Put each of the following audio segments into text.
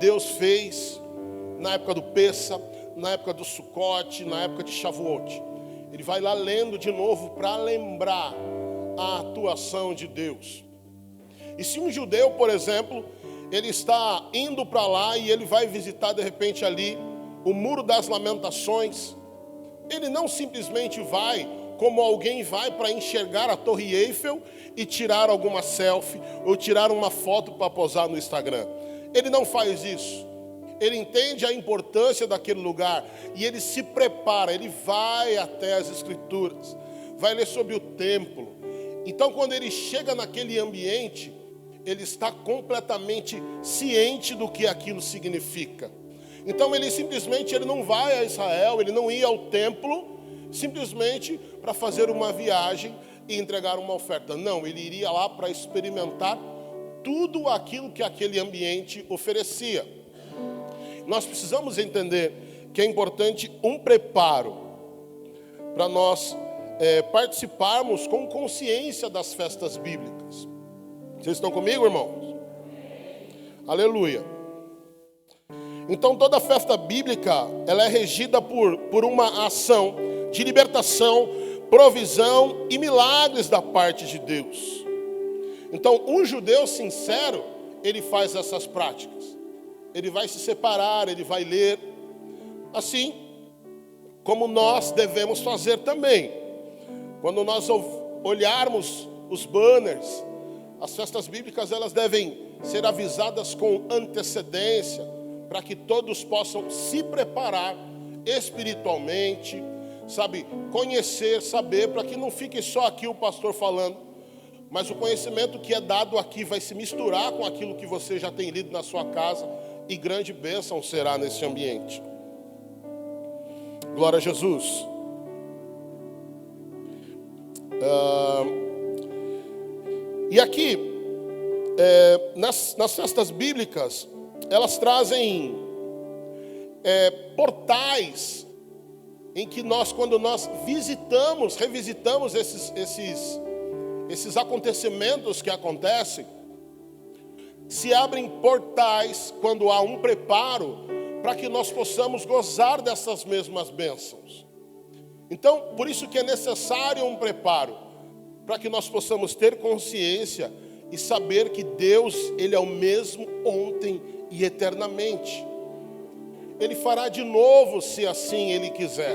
Deus fez na época do Pessa, na época do Sucote, na época de Shavuot. Ele vai lá lendo de novo para lembrar a atuação de Deus. E se um judeu, por exemplo, ele está indo para lá e ele vai visitar de repente ali o Muro das Lamentações, ele não simplesmente vai como alguém vai para enxergar a Torre Eiffel e tirar alguma selfie ou tirar uma foto para posar no Instagram. Ele não faz isso. Ele entende a importância daquele lugar e ele se prepara, ele vai até as Escrituras, vai ler sobre o templo. Então, quando ele chega naquele ambiente, ele está completamente ciente do que aquilo significa. Então, ele não vai a Israel, ele não ia ao templo, simplesmente para fazer uma viagem e entregar uma oferta. Não, ele iria lá para experimentar tudo aquilo que aquele ambiente oferecia. Nós precisamos entender que é importante um preparo para nós participarmos com consciência das festas bíblicas. Vocês estão comigo, irmãos? Aleluia. Então toda festa bíblica, ela é regida por uma ação de libertação, provisão e milagres da parte de Deus. Então um judeu sincero, ele faz essas práticas. Ele vai se separar, ele vai ler, assim como nós devemos fazer também. Quando nós olharmos os banners, as festas bíblicas, elas devem ser avisadas com antecedência, para que todos possam se preparar espiritualmente, sabe, conhecer, saber, para que não fique só aqui o pastor falando, mas o conhecimento que é dado aqui vai se misturar com aquilo que você já tem lido na sua casa, e grande bênção será nesse ambiente. Glória a Jesus. E aqui, nas festas bíblicas, elas trazem portais em que quando nós revisitamos esses acontecimentos que acontecem, se abrem portais quando há um preparo para que nós possamos gozar dessas mesmas bênçãos. Então, por isso que é necessário um preparo, para que nós possamos ter consciência e saber que Deus, Ele é o mesmo ontem e eternamente. Ele fará de novo se assim Ele quiser,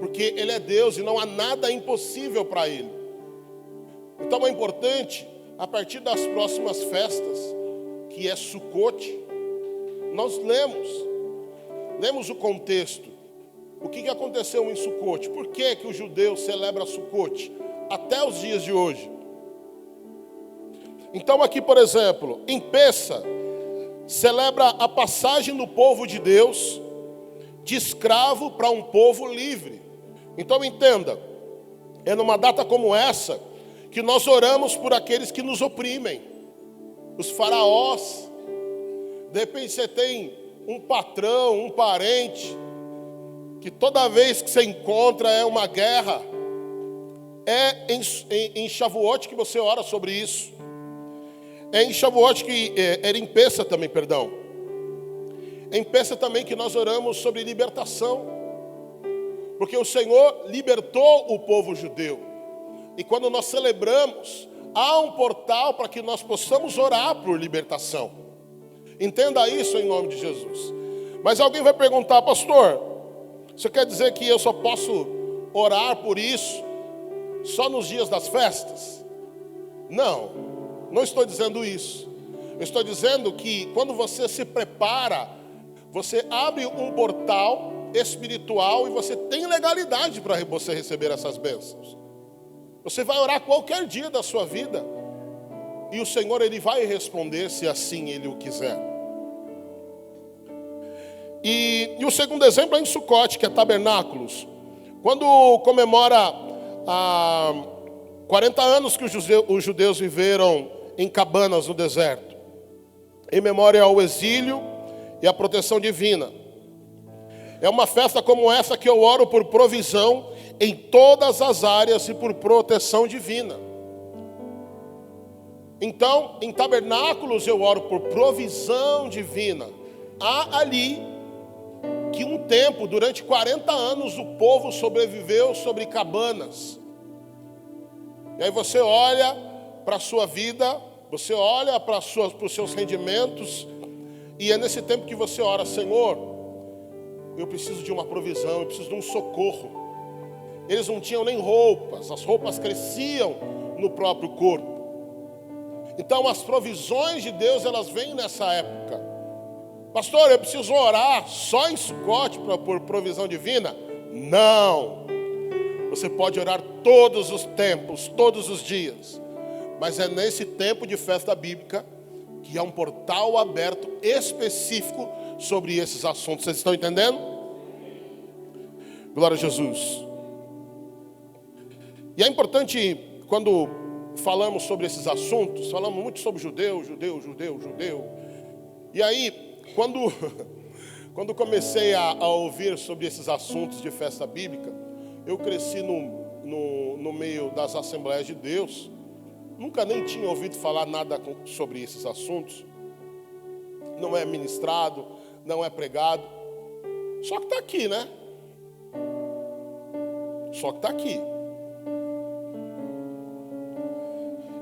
porque Ele é Deus e não há nada impossível para Ele. Então é importante, a partir das próximas festas, que é Sucote, nós lemos o contexto. O que aconteceu em Sucote? Por que o judeu celebra Sucote até os dias de hoje? Então aqui, por exemplo, em Pessa, celebra a passagem do povo de Deus de escravo para um povo livre. Então entenda, é numa data como essa que nós oramos por aqueles que nos oprimem, os faraós. De repente você tem um patrão, um parente, que toda vez que você encontra é uma guerra. É em Shavuot que você ora sobre isso. É em Shavuot que era em Pessa também, perdão. É em Pessa também que nós oramos sobre libertação, porque o Senhor libertou o povo judeu. E quando nós celebramos, há um portal para que nós possamos orar por libertação. Entenda isso em nome de Jesus. Mas alguém vai perguntar: pastor, você quer dizer que eu só posso orar por isso só nos dias das festas? Não, não estou dizendo isso. Eu estou dizendo que quando você se prepara, você abre um portal espiritual e você tem legalidade para você receber essas bênçãos. Você vai orar qualquer dia da sua vida e o Senhor, Ele vai responder se assim Ele o quiser. E o segundo exemplo é em Sucote, que é Tabernáculos. Quando comemora 40 anos que os judeus viveram em cabanas no deserto, em memória ao exílio e à proteção divina. É uma festa como essa que eu oro por provisão em todas as áreas e por proteção divina. Então, em Tabernáculos eu oro por provisão divina. há ali que um tempo, durante 40 anos, o povo sobreviveu sobre cabanas. E aí você olha para a sua vida, você olha para os seus rendimentos, e é nesse tempo que você ora: Senhor, eu preciso de uma provisão, eu preciso de um socorro. Eles não tinham nem roupas, as roupas cresciam no próprio corpo. Então as provisões de Deus, elas vêm nessa época. Pastor, eu preciso orar só em Sucote por provisão divina? Não. Você pode orar todos os tempos, todos os dias. Mas é nesse tempo de festa bíblica que há um portal aberto específico sobre esses assuntos. Vocês estão entendendo? Glória a Jesus. E é importante, quando falamos sobre esses assuntos, falamos muito sobre judeu. E aí, quando comecei a ouvir sobre esses assuntos de festa bíblica, eu cresci no meio das Assembleias de Deus. Nunca nem tinha ouvido falar nada sobre esses assuntos. Não é ministrado, não é pregado. Só que está aqui, né? Só que está aqui.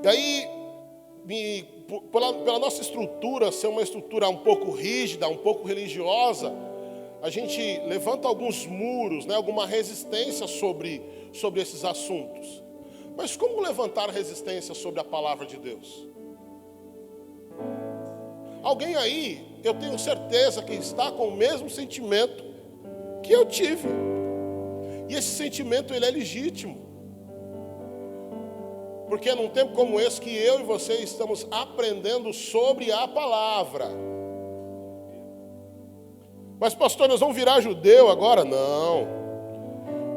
E aí, pela nossa estrutura ser uma estrutura um pouco rígida, um pouco religiosa, a gente levanta alguns muros, né, alguma resistência sobre esses assuntos. Mas como levantar resistência sobre a palavra de Deus? Alguém aí, eu tenho certeza que está com o mesmo sentimento que eu tive. E esse sentimento, ele é legítimo. Porque é num tempo como esse que eu e você estamos aprendendo sobre a palavra. Mas pastor, nós vamos virar judeu agora? Não.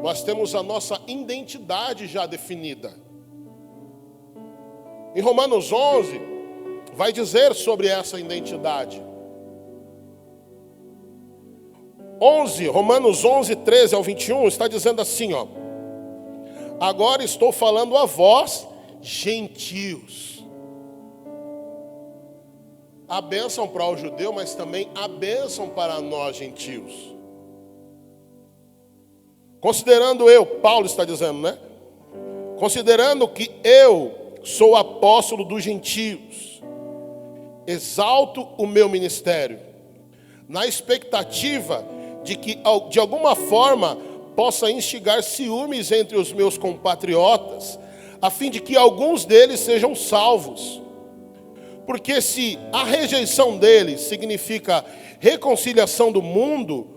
Nós temos a nossa identidade já definida. Em Romanos 11, vai dizer sobre essa identidade. Romanos 11, 13 ao 21, está dizendo assim, ó: agora estou falando a vós, gentios. A bênção para o judeu, mas também a bênção para nós gentios. Considerando Paulo está dizendo, né? Considerando que eu sou apóstolo dos gentios, exalto o meu ministério, na expectativa de que, de alguma forma, possa instigar ciúmes entre os meus compatriotas, a fim de que alguns deles sejam salvos. Porque se a rejeição deles significa reconciliação do mundo,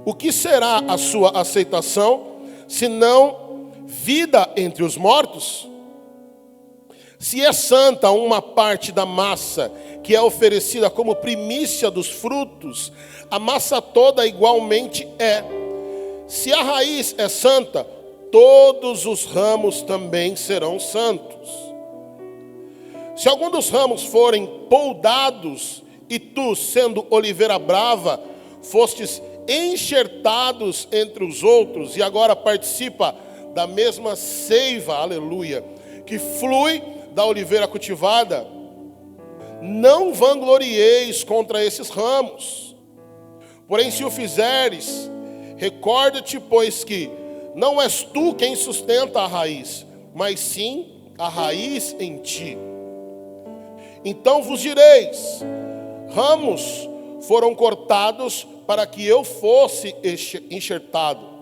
o que será a sua aceitação, se não vida entre os mortos? Se é santa uma parte da massa que é oferecida como primícia dos frutos, a massa toda igualmente é. Se a raiz é santa, todos os ramos também serão santos. Se algum dos ramos forem poldados, e tu, sendo oliveira brava, fostes enxertados entre os outros, e agora participa da mesma seiva, aleluia, que flui da oliveira cultivada, não vanglorieis contra esses ramos. Porém, se o fizeres, recorda-te, pois que não és tu quem sustenta a raiz, mas sim a raiz em ti. Então vos direis: ramos foram cortados para que eu fosse enxertado.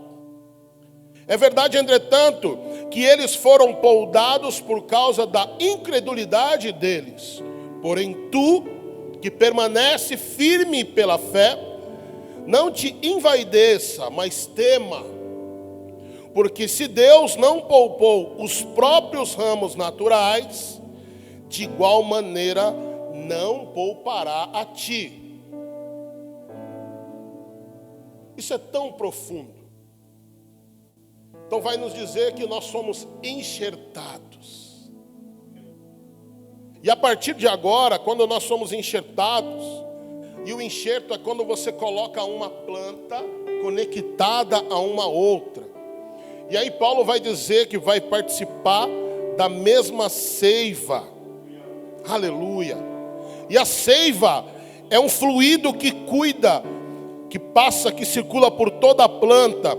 É verdade, entretanto, que eles foram poldados por causa da incredulidade deles. Porém tu, que permanece firme pela fé, não te envaideça, mas tema. Porque se Deus não poupou os próprios ramos naturais, de igual maneira não poupará a ti. Isso é tão profundo. Então vai nos dizer que nós somos enxertados. E a partir de agora, quando nós somos enxertados, e o enxerto é quando você coloca uma planta conectada a uma outra. E aí Paulo vai dizer que vai participar da mesma seiva. Aleluia. E a seiva é um fluido que cuida, que passa, que circula por toda a planta,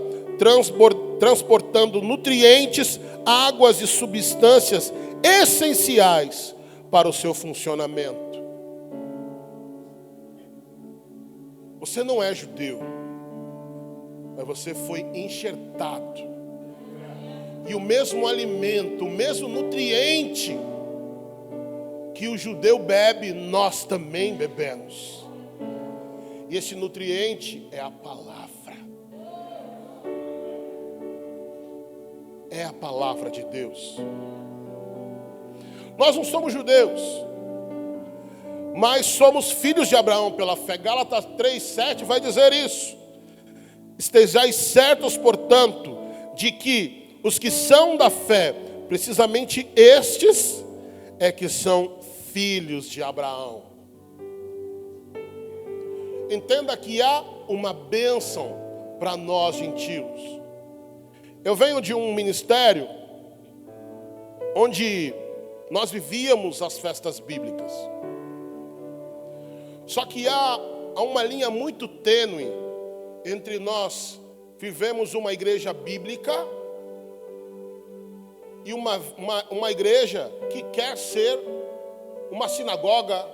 transportando nutrientes, águas e substâncias essenciais para o seu funcionamento. Você não é judeu, mas você foi enxertado. E o mesmo alimento, o mesmo nutriente que o judeu bebe, nós também bebemos. E esse nutriente é a palavra. É a palavra de Deus. Nós não somos judeus, mas somos filhos de Abraão pela fé. Gálatas 3:7 vai dizer isso. Estejais certos, portanto, de que os que são da fé, precisamente estes é que são filhos de Abraão. Entenda que há uma bênção para nós gentios. Eu venho de um ministério onde nós vivíamos as festas bíblicas. Só que há uma linha muito tênue entre nós vivemos uma igreja bíblica e uma igreja que quer ser uma sinagoga,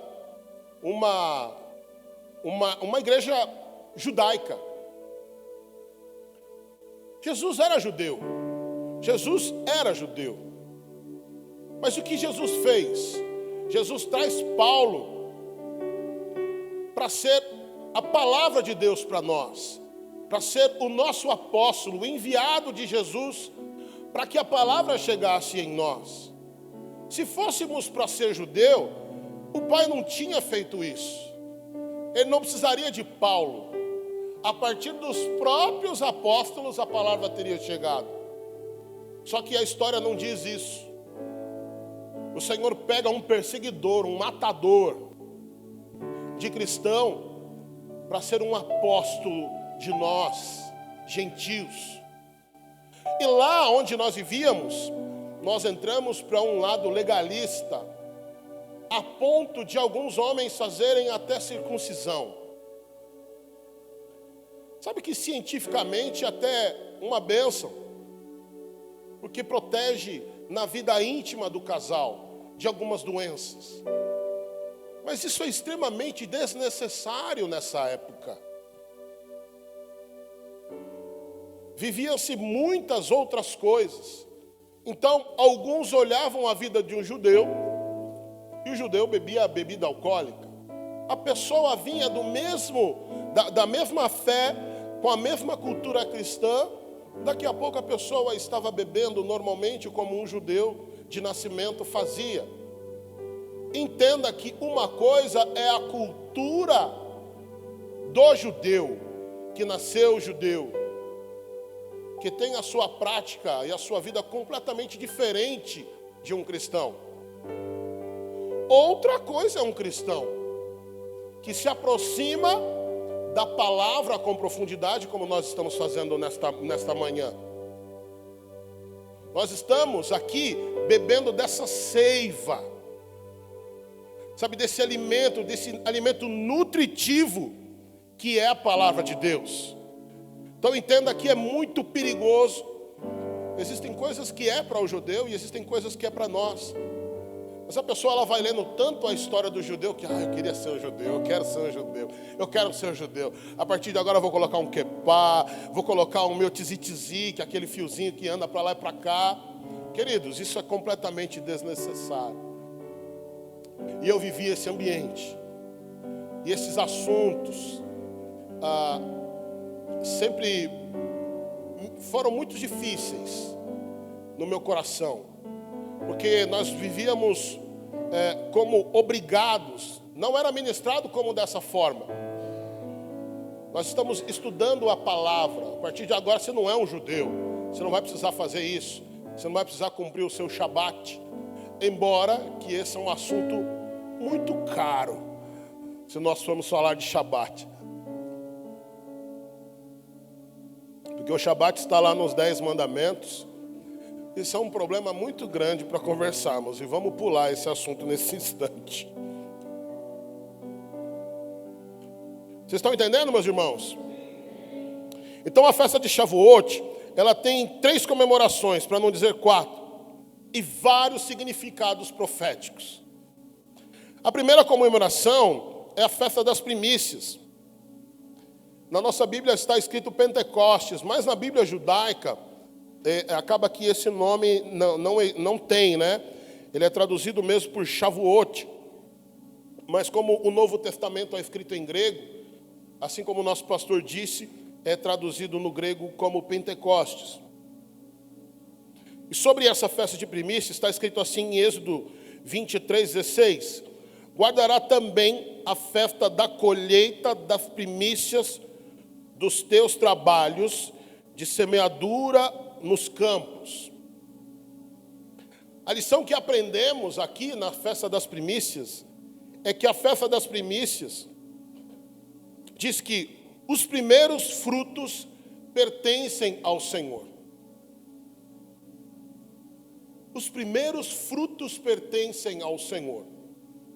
uma igreja judaica. Jesus era judeu. Mas o que Jesus fez? Jesus traz Paulo para ser a palavra de Deus para nós, para ser o nosso apóstolo, o enviado de Jesus, para que a palavra chegasse em nós. Se fôssemos para ser judeu, o Pai não tinha feito isso. Ele não precisaria de Paulo. A partir dos próprios apóstolos a palavra teria chegado. Só que a história não diz isso. O Senhor pega um perseguidor, um matador de cristão, para ser um apóstolo de nós, gentios. E lá onde nós vivíamos, nós entramos para um lado legalista, a ponto de alguns homens fazerem até circuncisão. Sabe que cientificamente até uma bênção, porque protege na vida íntima do casal de algumas doenças. Mas isso é extremamente desnecessário nessa época. Viviam-se muitas outras coisas. Então, alguns olhavam a vida de um judeu, e o judeu bebia bebida alcoólica. A pessoa vinha da mesma fé, com a mesma cultura cristã. Daqui a pouco a pessoa estava bebendo normalmente como um judeu de nascimento fazia. Entenda que uma coisa é a cultura do judeu, que nasceu judeu, que tem a sua prática e a sua vida completamente diferente de um cristão. Outra coisa é um cristão que se aproxima da palavra com profundidade, como nós estamos fazendo nesta manhã. Nós estamos aqui bebendo dessa seiva, sabe, desse alimento nutritivo que é a palavra de Deus. Então entenda que é muito perigoso. Existem coisas que é para o judeu e existem coisas que é para nós. Essa pessoa ela vai lendo tanto a história do judeu que eu queria ser um judeu, eu quero ser um judeu, eu quero ser um judeu. A partir de agora eu vou colocar um quepá, vou colocar o meu tizi-tizi, que é aquele fiozinho que anda para lá e para cá. Queridos, isso é completamente desnecessário. E eu vivi esse ambiente. E esses assuntos sempre foram muito difíceis no meu coração. Porque nós vivíamos como obrigados, não era ministrado como dessa forma. Nós estamos estudando a palavra. A partir de agora você não é um judeu, você não vai precisar fazer isso, você não vai precisar cumprir o seu Shabat. Embora que esse é um assunto muito caro, se nós formos falar de Shabat. Porque o Shabat está lá nos 10 mandamentos. Isso é um problema muito grande para conversarmos. E vamos pular esse assunto nesse instante. Vocês estão entendendo, meus irmãos? Então a festa de Shavuot, ela tem 3 comemorações, para não dizer 4, e vários significados proféticos. A primeira comemoração é a festa das primícias. Na nossa Bíblia está escrito Pentecostes, mas na Bíblia judaica, acaba que esse nome não tem, né? Ele é traduzido mesmo por Shavuot. Mas como o Novo Testamento é escrito em grego, assim como o nosso pastor disse, é traduzido no grego como Pentecostes. E sobre essa festa de primícias está escrito assim em Êxodo 23:16: guardará também a festa da colheita das primícias dos teus trabalhos de semeadura nos campos. A lição que aprendemos aqui na festa das primícias é que a festa das primícias diz que os primeiros frutos pertencem ao Senhor. Os primeiros frutos pertencem ao Senhor,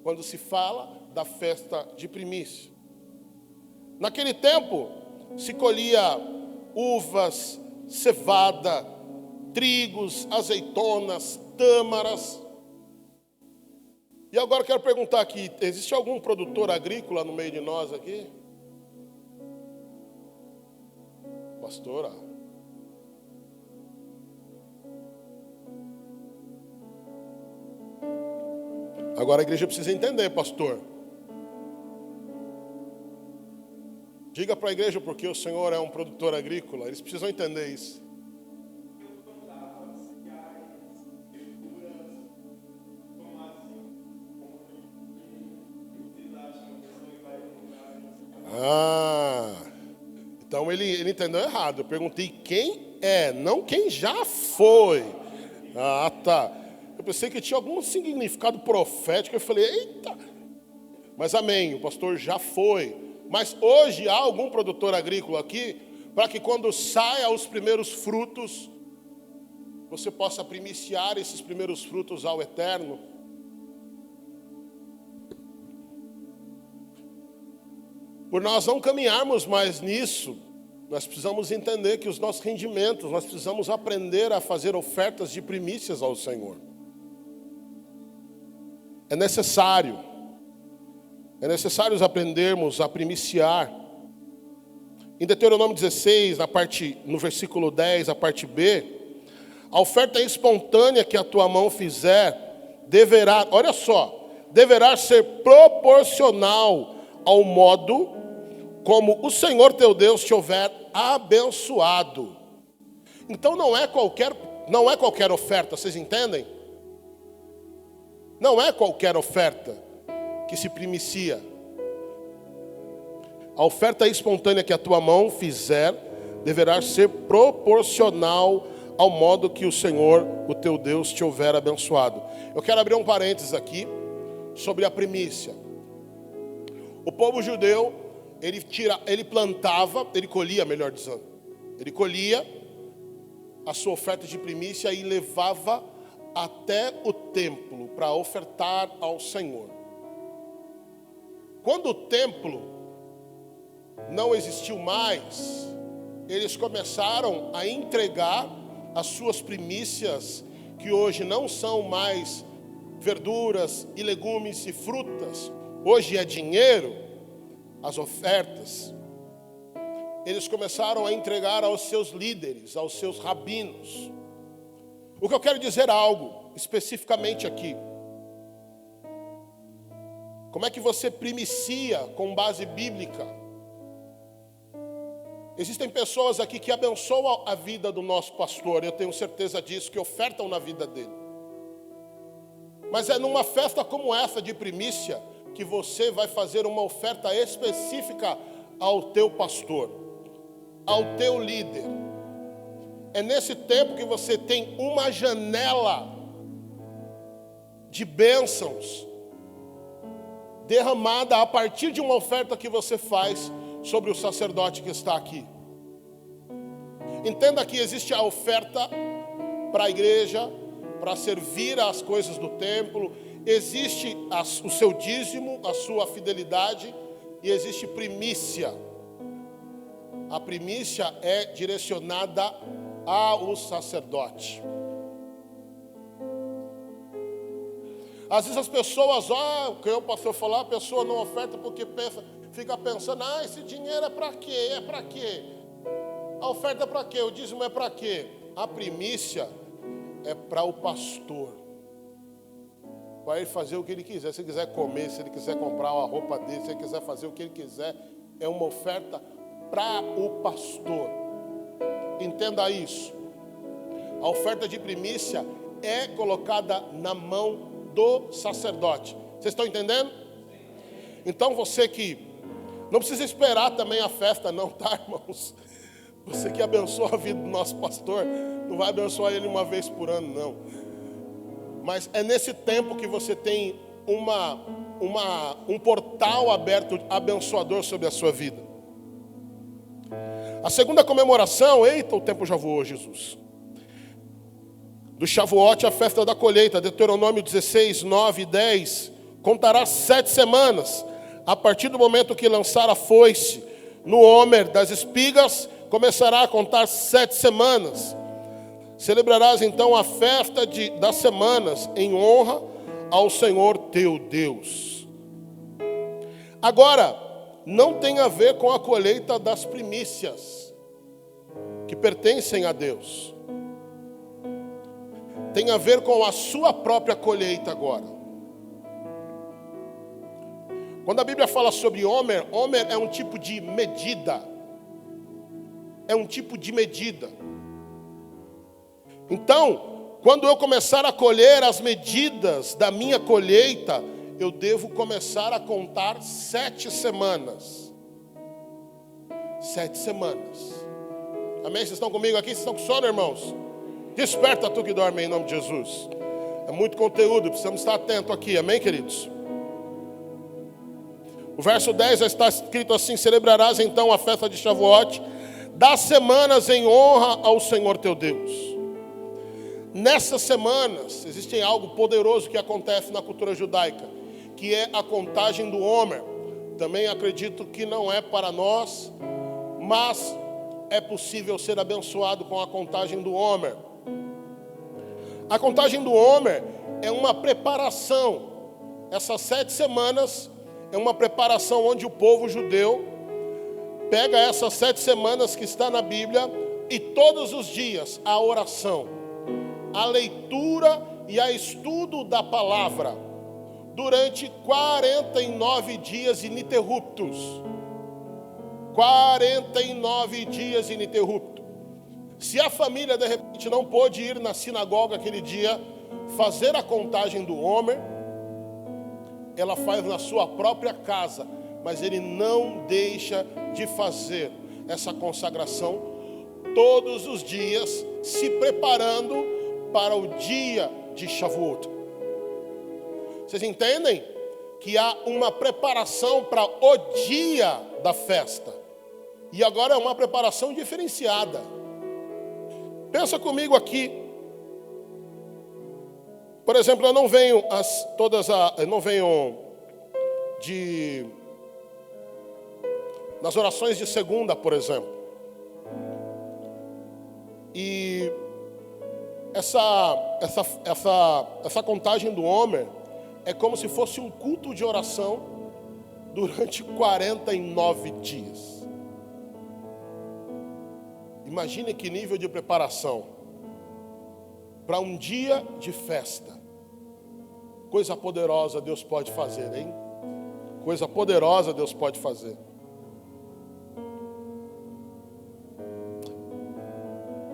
quando se fala da festa de primícia. Naquele tempo, se colhia uvas, cevada, trigos, azeitonas, tâmaras. E agora eu quero perguntar aqui, existe algum produtor agrícola no meio de nós aqui? Pastora? Agora a igreja precisa entender, pastor. Diga para a igreja porque o Senhor é um produtor agrícola. Eles precisam entender isso. Então ele entendeu errado. Eu perguntei quem é, não quem já foi. Ah, tá. Eu pensei que tinha algum significado profético. Eu falei, eita. Mas amém, o pastor já foi. Mas hoje há algum produtor agrícola aqui, para que quando saia os primeiros frutos, você possa primiciar esses primeiros frutos ao Eterno? Por nós não caminharmos mais nisso, nós precisamos entender que os nossos rendimentos, nós precisamos aprender a fazer ofertas de primícias ao Senhor. É necessário aprendermos a primiciar. Em Deuteronômio 16, no versículo 10, a parte B, a oferta espontânea que a tua mão fizer, deverá ser proporcional ao modo como o Senhor teu Deus te houver abençoado. Então não é qualquer oferta, vocês entendem? Não é qualquer oferta que se primicia. A oferta espontânea que a tua mão fizer deverá ser proporcional ao modo que o Senhor, o teu Deus, te houver abençoado. Eu quero abrir um parênteses aqui sobre a primícia. O povo judeu, ele colhia a sua oferta de primícia e levava até o templo para ofertar ao Senhor. Quando o templo não existiu mais, eles começaram a entregar as suas primícias, que hoje não são mais verduras e legumes e frutas, hoje é dinheiro, as ofertas. Eles começaram a entregar aos seus líderes, aos seus rabinos. O que eu quero dizer algo especificamente aqui. Como é que você primicia com base bíblica? Existem pessoas aqui que abençoam a vida do nosso pastor, eu tenho certeza disso, que ofertam na vida dele. Mas é numa festa como essa de primícia que você vai fazer uma oferta específica ao teu pastor, ao teu líder. É nesse tempo que você tem uma janela de bênçãos derramada a partir de uma oferta que você faz sobre o sacerdote que está aqui. Entenda que existe a oferta para a igreja, para servir às coisas do templo, existe o seu dízimo, a sua fidelidade, e existe primícia. A primícia é direcionada ao sacerdote. Às vezes as pessoas, o que o pastor falou, a pessoa não oferta porque fica pensando, esse dinheiro é para quê? É para quê? A oferta é para quê? O dízimo é para quê? A primícia é para o pastor, para ele fazer o que ele quiser. Se ele quiser comer, se ele quiser comprar uma roupa dele, se ele quiser fazer o que ele quiser, é uma oferta para o pastor. Entenda isso. A oferta de primícia é colocada na mão do sacerdote. Vocês estão entendendo? Então você que não precisa esperar também a festa não, tá, irmãos? Você que abençoa a vida do nosso pastor, não vai abençoar ele uma vez por ano, não. Mas é nesse tempo que você tem um portal aberto, abençoador sobre a sua vida. A segunda comemoração, eita, o tempo já voou, Jesus. Do Shavuot, a festa da colheita, Deuteronômio 16, 9 e 10, contará 7 semanas, a partir do momento que lançar a foice no homer das espigas, começará a contar 7 semanas. Celebrarás então a festa das semanas, em honra ao Senhor teu Deus. Agora, não tem a ver com a colheita das primícias, que pertencem a Deus. Tem a ver com a sua própria colheita agora. Quando a Bíblia fala sobre homer, homer é um tipo de medida. É um tipo de medida. Então, quando eu começar a colher as medidas da minha colheita, eu devo começar a contar 7 semanas. 7 semanas. Amém? Vocês estão comigo aqui? Vocês estão com sono, irmãos? Desperta tu que dorme em nome de Jesus. É muito conteúdo, precisamos estar atentos aqui, amém, queridos? O verso 10 já está escrito assim: celebrarás então a festa de Shavuot, das semanas em honra ao Senhor teu Deus. Nessas semanas, existe algo poderoso que acontece na cultura judaica, que é a contagem do homer. Também acredito que não é para nós, mas é possível ser abençoado com a contagem do homer. A contagem do homer é uma preparação. Essas 7 semanas é uma preparação onde o povo judeu pega essas 7 semanas que está na Bíblia e todos os dias a oração, a leitura e a estudo da palavra durante 49 dias ininterruptos. 49 dias ininterruptos. Se a família de repente não pôde ir na sinagoga aquele dia fazer a contagem do homer, ela faz na sua própria casa, mas ele não deixa de fazer essa consagração todos os dias, se preparando para o dia de Shavuot. Vocês entendem que há uma preparação para o dia da festa, e agora é uma preparação diferenciada. Pensa comigo aqui. Por exemplo, eu não venho nas orações de segunda, por exemplo. E essa contagem do homer é como se fosse um culto de oração durante 49 dias. Imagine que nível de preparação para um dia de festa. Coisa poderosa Deus pode fazer, hein? Coisa poderosa Deus pode fazer.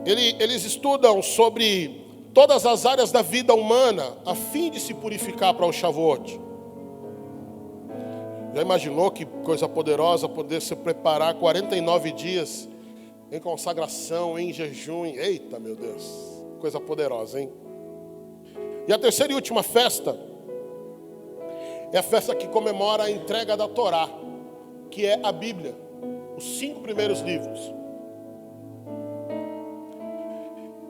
Eles estudam sobre todas as áreas da vida humana a fim de se purificar para o Shavuot. Já imaginou que coisa poderosa poder se preparar 49 dias em consagração, em jejum? Eita, meu Deus, coisa poderosa, hein? E a terceira e última festa é a festa que comemora a entrega da Torá, que é a Bíblia, os 5 primeiros livros.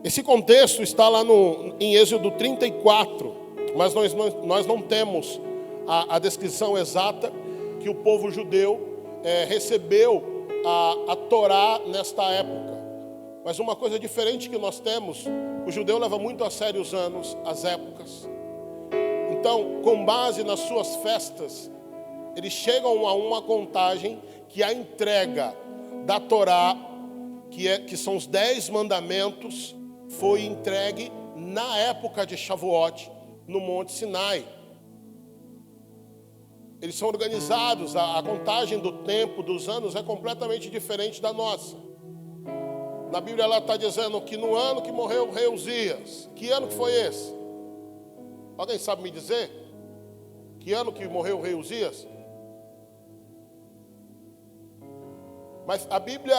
Esse contexto está lá em Êxodo 34, mas nós não temos a descrição exata que o povo judeu recebeu a Torá nesta época. Mas uma coisa diferente que nós temos, o judeu leva muito a sério os anos, as épocas. Então, com base nas suas festas, eles chegam a uma contagem que a entrega da Torá, que são os 10 mandamentos, foi entregue na época de Shavuot, no Monte Sinai. Eles são organizados, a contagem do tempo, dos anos, é completamente diferente da nossa. Na Bíblia ela está dizendo que no ano que morreu o rei Uzias. Que ano que foi esse? Alguém sabe me dizer? Que ano que morreu o rei Uzias? Mas a Bíblia,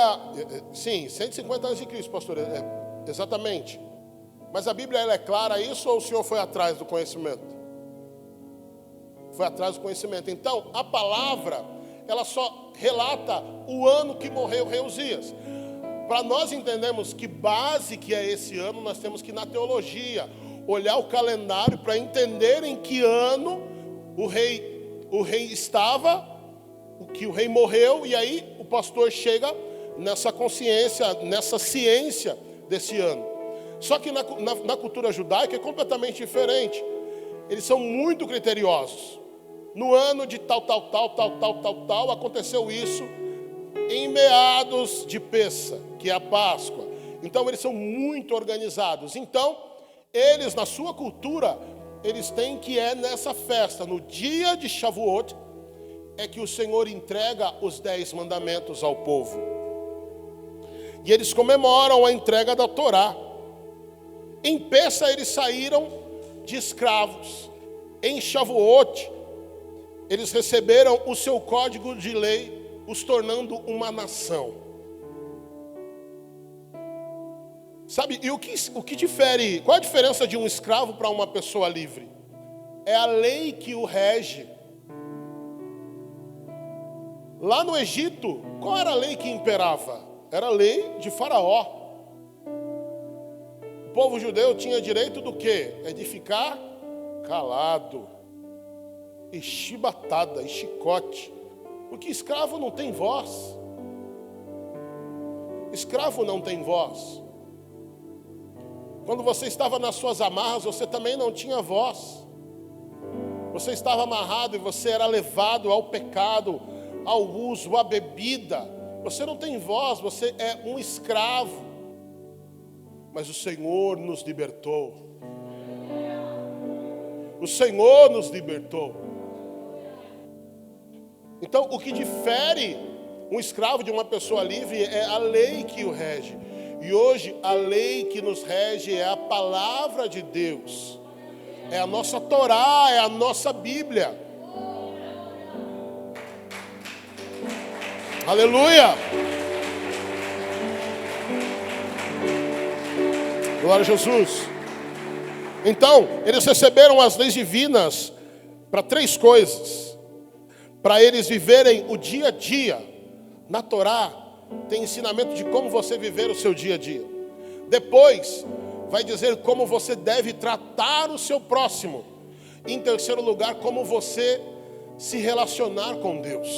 sim, 150 anos de Cristo, pastor, exatamente. Mas a Bíblia ela é clara isso ou o senhor foi atrás do conhecimento? Foi atrás do conhecimento. Então, a palavra, ela só relata o ano que morreu o rei Uzias. Para nós entendermos que base que é esse ano, nós temos que ir na teologia, olhar o calendário para entender em que ano o rei estava, que o rei morreu, e aí o pastor chega nessa consciência, nessa ciência desse ano. Só que na cultura judaica é completamente diferente. Eles são muito criteriosos. No ano de tal, aconteceu isso em meados de Pessa, que é a Páscoa. Então eles são muito organizados. Então, eles na sua cultura, eles têm que nessa festa, no dia de Shavuot, é que o Senhor entrega os 10 mandamentos ao povo. E eles comemoram a entrega da Torá. Em Pessa eles saíram de escravos. Em Shavuot, eles receberam o seu código de lei, os tornando uma nação. Sabe, e o que difere? Qual a diferença de um escravo para uma pessoa livre? É a lei que o rege. Lá no Egito, qual era a lei que imperava? Era a lei de Faraó. O povo judeu tinha direito do quê? É de ficar calado, e chibatada, e chicote. Porque escravo não tem voz. Escravo não tem voz. Quando você estava nas suas amarras, você também não tinha voz. Você estava amarrado e você era levado ao pecado, ao uso, à bebida. Você não tem voz, você é um escravo. Mas o Senhor nos libertou. O Senhor nos libertou. Então, o que difere um escravo de uma pessoa livre é a lei que o rege. E hoje, a lei que nos rege é a palavra de Deus. É a nossa Torá, é a nossa Bíblia. Aleluia! Glória a Jesus. Então, eles receberam as leis divinas para 3 coisas. Para eles viverem o dia a dia. Na Torá tem ensinamento de como você viver o seu dia a dia. Depois vai dizer como você deve tratar o seu próximo. Em terceiro lugar, como você se relacionar com Deus.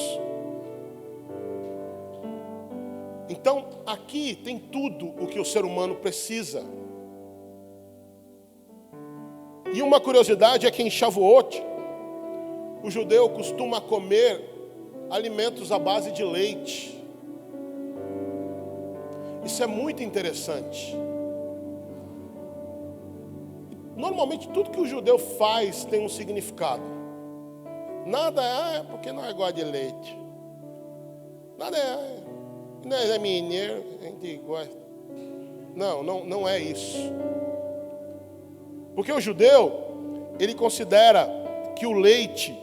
Então, aqui tem tudo o que o ser humano precisa. E uma curiosidade é que em Shavuot, o judeu costuma comer alimentos à base de leite. Isso é muito interessante. Normalmente tudo que o judeu faz tem um significado. Nada é porque não gosta de leite. Nada não é mineiro, a gente gosta. Não é isso. Porque o judeu, ele considera que o leite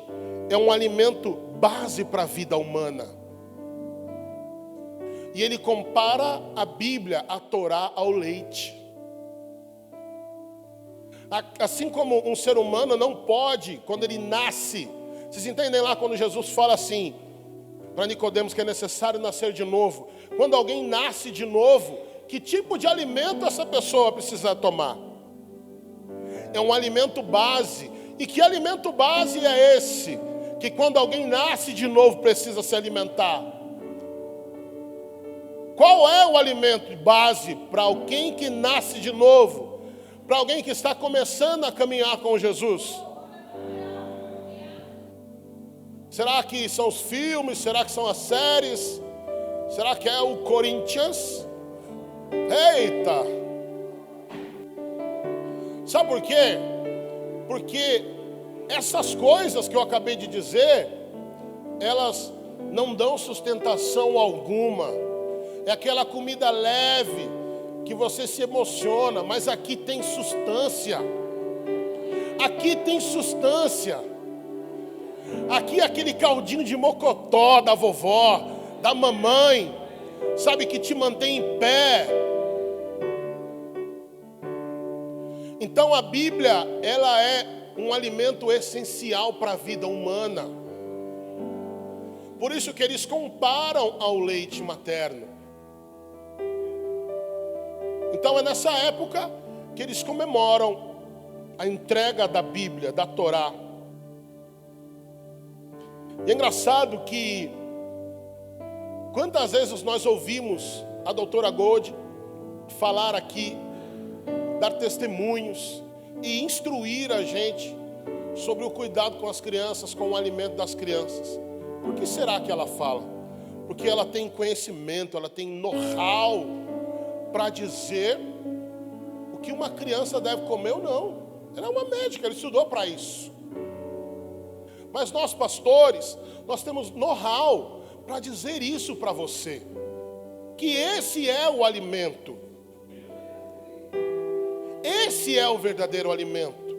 é um alimento base para a vida humana. E ele compara a Bíblia, a Torá, ao leite. Assim como um ser humano não pode, quando ele nasce, vocês entendem lá quando Jesus fala assim, para Nicodemos que é necessário nascer de novo. Quando alguém nasce de novo, que tipo de alimento essa pessoa precisa tomar? É um alimento base. E que alimento base é esse? Que quando alguém nasce de novo precisa se alimentar? Qual é o alimento base para alguém que nasce de novo? Para alguém que está começando a caminhar com Jesus? Será que são os filmes? Será que são as séries? Será que é o Corinthians? Eita! Sabe por quê? Porque essas coisas que eu acabei de dizer, elas não dão sustentação alguma. É aquela comida leve que você se emociona, mas aqui tem substância. Aqui tem substância. Aqui é aquele caldinho de mocotó da vovó, da mamãe, sabe, que te mantém em pé. Então a Bíblia, ela é um alimento essencial para a vida humana. Por isso que eles comparam ao leite materno. Então é nessa época que eles comemoram a entrega da Bíblia, da Torá. E é engraçado que quantas vezes nós ouvimos a doutora Gold falar aqui, dar testemunhos e instruir a gente sobre o cuidado com as crianças, com o alimento das crianças. Por que será que ela fala? Porque ela tem conhecimento, ela tem know-how para dizer o que uma criança deve comer ou não. Ela é uma médica, ela estudou para isso. Mas nós pastores, nós temos know-how para dizer isso para você. Que esse é o alimento. Esse é o verdadeiro alimento.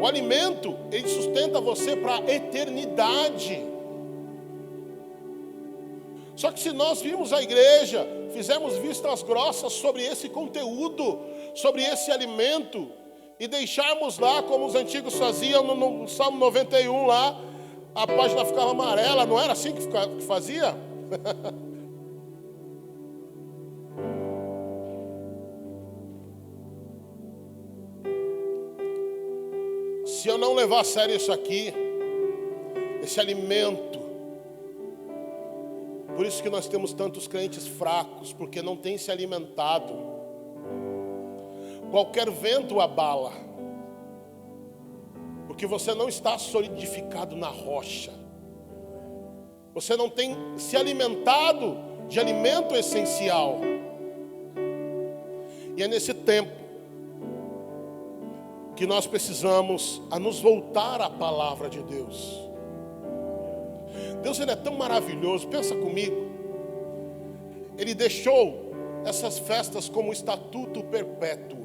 O alimento, ele sustenta você para a eternidade. Só que se nós vimos a igreja, fizemos vistas grossas sobre esse conteúdo, sobre esse alimento, e deixarmos lá como os antigos faziam no Salmo 91 lá, a página ficava amarela, não era assim que fazia? Se eu não levar a sério isso aqui, esse alimento, por isso que nós temos tantos crentes fracos, porque não têm se alimentado. Qualquer vento abala, porque você não está solidificado na rocha. Você não tem se alimentado de alimento essencial. E é nesse tempo que nós precisamos a nos voltar à palavra de Deus. Deus, ele é tão maravilhoso, pensa comigo. Ele deixou essas festas como estatuto perpétuo.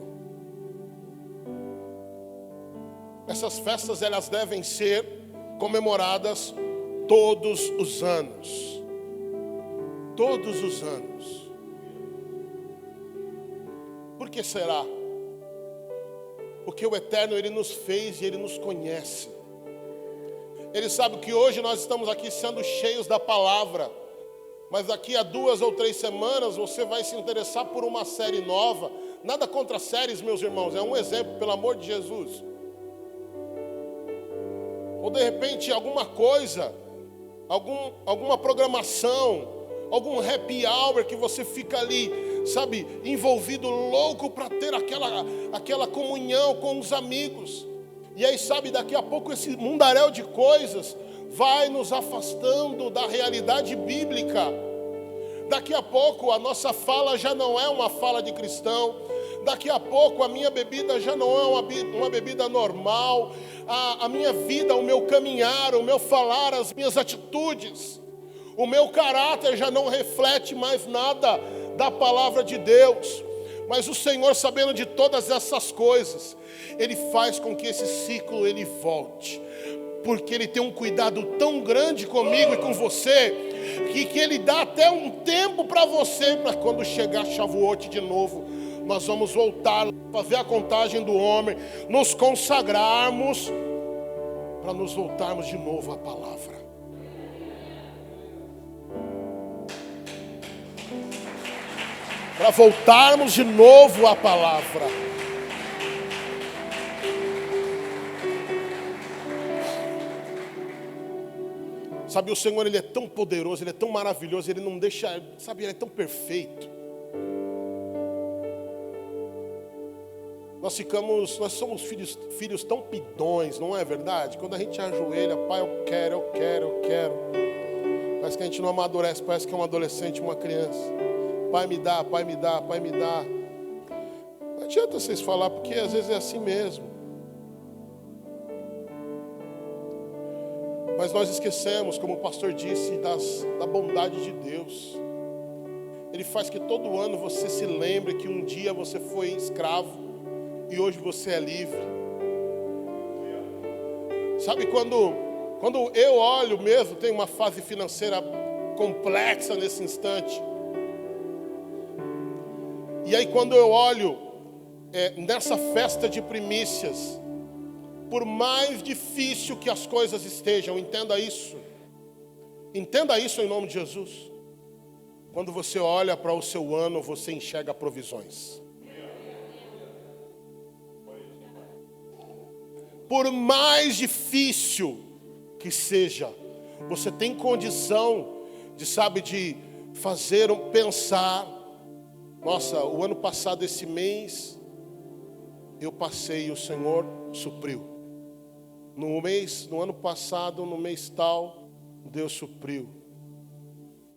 Essas festas, elas devem ser comemoradas todos os anos. Todos os anos. Por que será? Porque o Eterno, ele nos fez e ele nos conhece. Ele sabe que hoje nós estamos aqui sendo cheios da palavra, mas daqui a 2 ou 3 semanas você vai se interessar por uma série nova. Nada contra séries, meus irmãos, é um exemplo, pelo amor de Jesus. Ou de repente alguma coisa, alguma programação, algum happy hour que você fica ali, sabe, envolvido, louco para ter aquela comunhão com os amigos. E aí, sabe, daqui a pouco esse mundaréu de coisas vai nos afastando da realidade bíblica. Daqui a pouco a nossa fala já não é uma fala de cristão. Daqui a pouco a minha bebida já não é uma bebida normal. A minha vida, o meu caminhar, o meu falar, as minhas atitudes, o meu caráter já não reflete mais nada da palavra de Deus. Mas o Senhor, sabendo de todas essas coisas, Ele faz com que esse ciclo ele volte. Porque Ele tem um cuidado tão grande comigo e com você, que Ele dá até um tempo para você, para quando chegar Shavuot de novo, nós vamos voltar, fazer a contagem do homem, nos consagrarmos, para nos voltarmos de novo à palavra. Para voltarmos de novo à palavra. Sabe, o Senhor, Ele é tão poderoso, Ele é tão maravilhoso, Ele não deixa, sabe, Ele é tão perfeito. Nós somos filhos tão pidões, não é verdade? Quando a gente ajoelha, pai, eu quero. Parece que a gente não amadurece, parece que é um adolescente, uma criança. Pai, me dá. Não adianta vocês falar, porque às vezes é assim mesmo. Mas nós esquecemos, como o pastor disse, da bondade de Deus. Ele faz que todo ano você se lembre que um dia você foi escravo e hoje você é livre. Sabe, quando eu olho mesmo, tem uma fase financeira complexa nesse instante. E aí quando eu olho nessa festa de primícias, por mais difícil que as coisas estejam, entenda isso em nome de Jesus. Quando você olha para o seu ano, você enxerga provisões. Por mais difícil que seja, você tem condição de fazer pensar, nossa, o ano passado, esse mês, eu passei e o Senhor supriu. No ano passado, no mês tal, Deus supriu.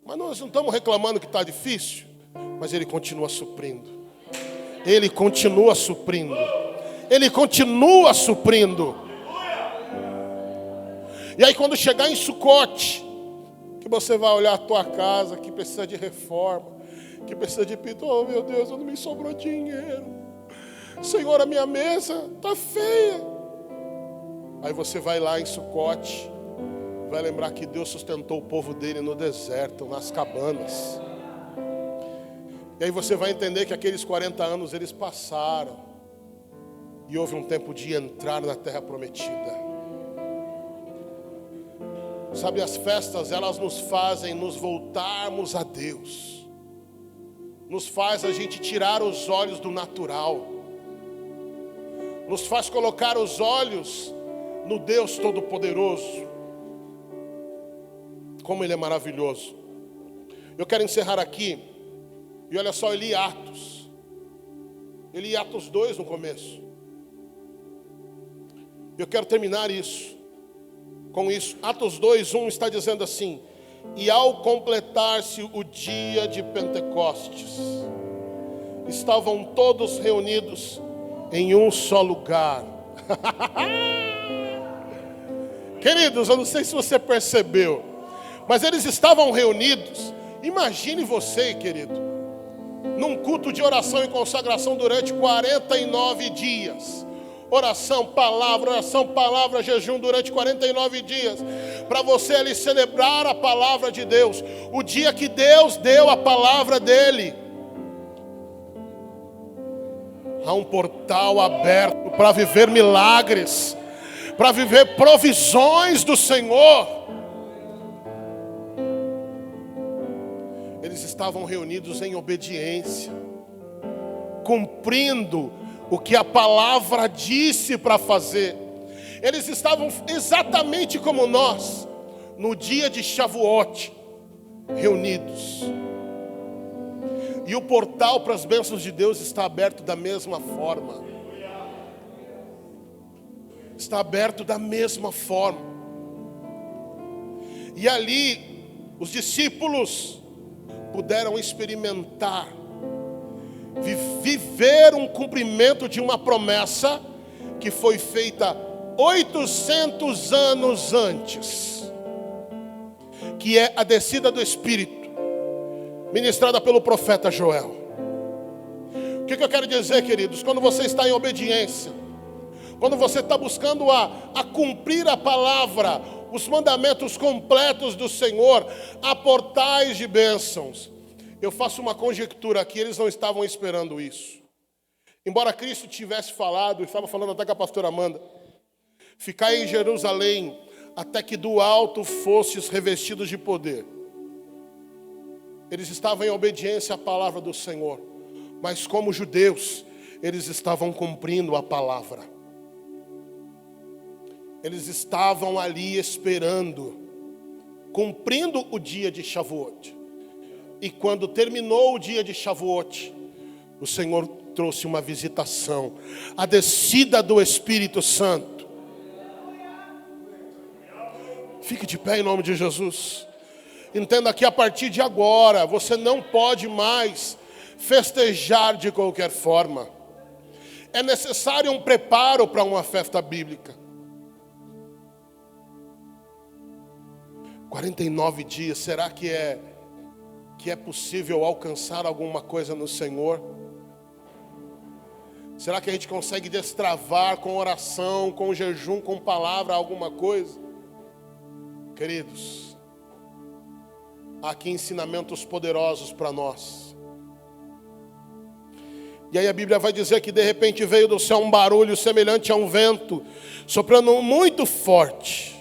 Mas nós não estamos reclamando que está difícil, mas Ele continua suprindo. Ele continua suprindo. Ele continua suprindo. E aí quando chegar em Sucote, que você vai olhar a tua casa, que precisa de reforma, que precisa de pito, oh meu Deus, não me sobrou dinheiro. Senhor, a minha mesa está feia. Aí você vai lá em Sucote, vai lembrar que Deus sustentou o povo dele no deserto, nas cabanas. E aí você vai entender que aqueles 40 anos eles passaram. E houve um tempo de entrar na terra prometida. Sabe, as festas, elas nos fazem nos voltarmos a Deus. Nos faz a gente tirar os olhos do natural. Nos faz colocar os olhos no Deus Todo-Poderoso. Como Ele é maravilhoso. Eu quero encerrar aqui. E olha só, eu li Atos 2 no começo. Eu quero terminar com isso. Atos 2:1 está dizendo assim: e ao completar-se o dia de Pentecostes, estavam todos reunidos em um só lugar. Queridos, eu não sei se você percebeu, mas eles estavam reunidos. Imagine você, querido, num culto de oração e consagração durante 49 dias. Oração, palavra, jejum durante 49 dias. Para você ali celebrar a palavra de Deus. O dia que Deus deu a palavra dele. Há um portal aberto para viver milagres. Para viver provisões do Senhor. Eles estavam reunidos em obediência. Cumprindo o que a palavra disse para fazer. Eles estavam exatamente como nós, no dia de Shavuot, reunidos. E o portal para as bênçãos de Deus está aberto da mesma forma. Está aberto da mesma forma. E ali, os discípulos puderam experimentar, viver um cumprimento de uma promessa que foi feita 800 anos antes, que é a descida do Espírito, ministrada pelo profeta Joel. O que eu quero dizer, queridos? Quando você está em obediência, quando você está buscando a cumprir a palavra, os mandamentos completos do Senhor, há portais de bênçãos. Eu faço uma conjectura aqui, eles não estavam esperando isso. Embora Cristo tivesse falado, estava falando até com a pastora Amanda, ficai em Jerusalém, até que do alto fostes revestidos de poder. Eles estavam em obediência à palavra do Senhor, mas como judeus, eles estavam cumprindo a palavra. Eles estavam ali esperando cumprindo o dia de Shavuot. E quando terminou o dia de Shavuot, o Senhor trouxe uma visitação, a descida do Espírito Santo. Fique de pé em nome de Jesus. Entenda que a partir de agora, você não pode mais festejar de qualquer forma. É necessário um preparo para uma festa bíblica. 49 dias, será que é possível alcançar alguma coisa no Senhor? Será que a gente consegue destravar com oração, com jejum, com palavra alguma coisa? Queridos, há aqui ensinamentos poderosos para nós. E aí a Bíblia vai dizer que de repente veio do céu um barulho semelhante a um vento, soprando muito forte.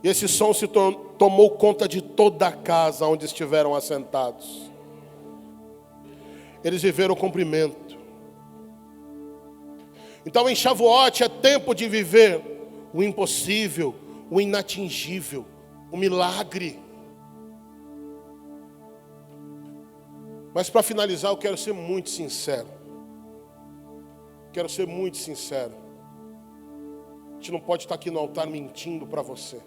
E esse som se tomou conta de toda a casa onde estiveram assentados. Eles viveram o cumprimento. Então em Shavuot é tempo de viver o impossível, o inatingível, o milagre. Mas para finalizar eu quero ser muito sincero. Quero ser muito sincero. A gente não pode estar aqui no altar mentindo para você.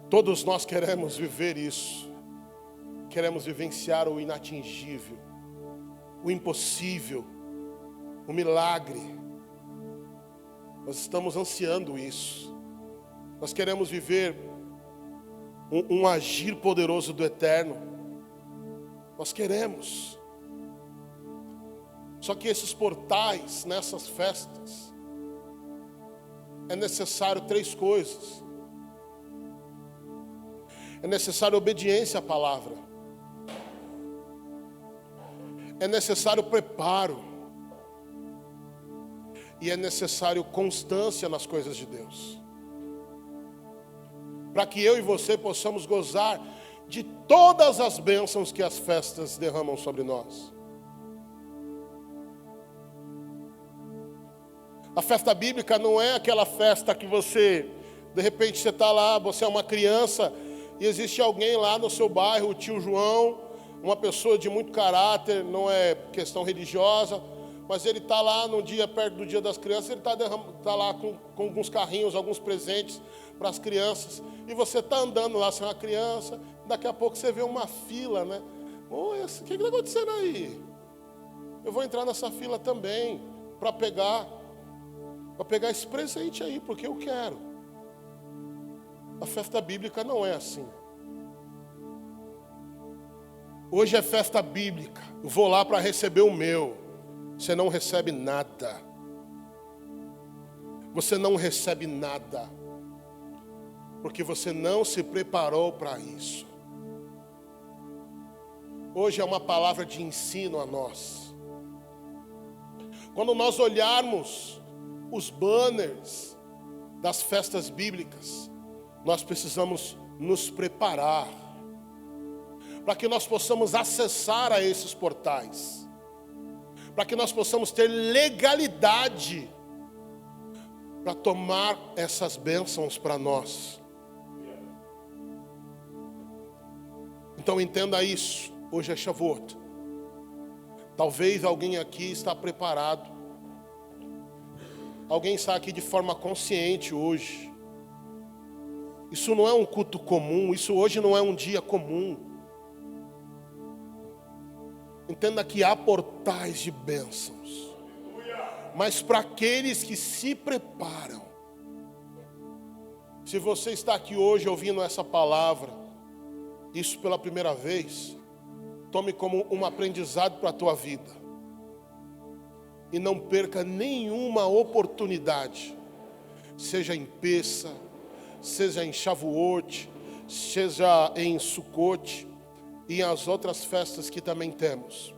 Todos nós queremos viver isso. Queremos vivenciar o inatingível, o impossível, o milagre. Nós estamos ansiando isso. Nós queremos viver um agir poderoso do Eterno. Nós queremos. Só que esses portais, nessas festas, é necessário 3 coisas. É necessário obediência à palavra. É necessário preparo. E é necessário constância nas coisas de Deus. Para que eu e você possamos gozar de todas as bênçãos que as festas derramam sobre nós. A festa bíblica não é aquela festa que você, de repente você está lá, você é uma criança, e existe alguém lá no seu bairro, o tio João, uma pessoa de muito caráter, não é questão religiosa, mas ele está lá no dia, perto do dia das crianças, ele está lá com alguns carrinhos, alguns presentes para as crianças, e você está andando lá, você é uma criança, daqui a pouco você vê uma fila, né? O que está acontecendo aí? Eu vou entrar nessa fila também, para pegar esse presente aí, porque eu quero. A festa bíblica não é assim. Hoje é festa bíblica. Eu vou lá para receber o meu. Você não recebe nada. Você não recebe nada. Porque você não se preparou para isso. Hoje é uma palavra de ensino a nós. Quando nós olharmos os banners das festas bíblicas, nós precisamos nos preparar para que nós possamos acessar a esses portais, para que nós possamos ter legalidade para tomar essas bênçãos para nós. Então entenda isso, hoje é Shavuot. Talvez alguém aqui está preparado, alguém está aqui de forma consciente hoje. Isso não é um culto comum, isso hoje não é um dia comum. Entenda que há portais de bênçãos, mas para aqueles que se preparam. Se você está aqui hoje ouvindo essa palavra, isso pela primeira vez, tome como um aprendizado para a tua vida. E não perca nenhuma oportunidade, seja em Pessa, seja em Shavuot, seja em Sukkot e as outras festas que também temos.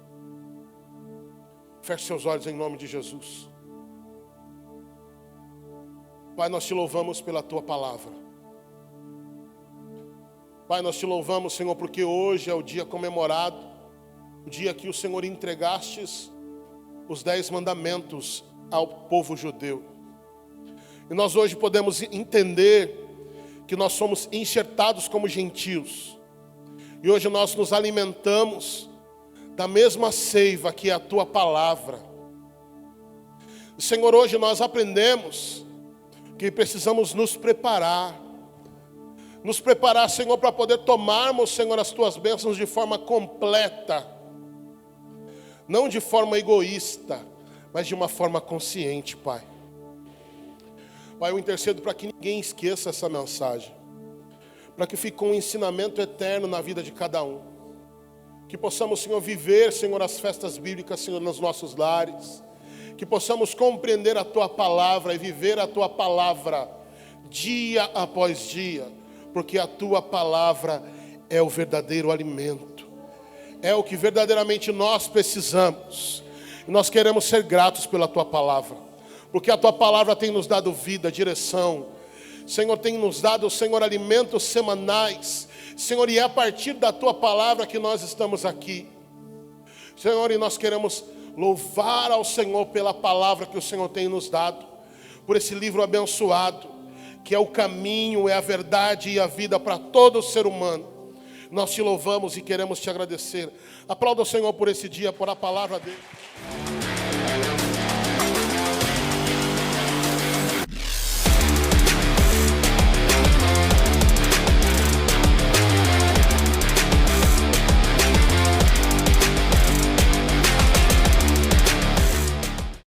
Feche seus olhos em nome de Jesus. Pai, nós te louvamos pela tua palavra. Pai, nós te louvamos, Senhor, porque hoje é o dia comemorado, o dia que o Senhor entregastes os 10 mandamentos ao povo judeu. E nós hoje podemos entender que nós somos enxertados como gentios. E hoje nós nos alimentamos da mesma seiva que é a tua palavra. Senhor, hoje nós aprendemos que precisamos nos preparar. Nos preparar, Senhor, para poder tomarmos, Senhor, as tuas bênçãos de forma completa. Não de forma egoísta, mas de uma forma consciente, Pai. Pai, eu intercedo para que ninguém esqueça essa mensagem. Para que fique um ensinamento eterno na vida de cada um. Que possamos, Senhor, viver, Senhor, as festas bíblicas, Senhor, nos nossos lares. Que possamos compreender a tua palavra e viver a tua palavra dia após dia. Porque a tua palavra é o verdadeiro alimento. É o que verdadeiramente nós precisamos. E nós queremos ser gratos pela tua palavra. Porque a tua palavra tem nos dado vida, direção. Senhor, tem nos dado, Senhor, alimentos semanais. Senhor, e é a partir da tua palavra que nós estamos aqui. Senhor, e nós queremos louvar ao Senhor pela palavra que o Senhor tem nos dado. Por esse livro abençoado, que é o caminho, é a verdade e a vida para todo ser humano. Nós te louvamos e queremos te agradecer. Aplauda o Senhor por esse dia, por a palavra dele.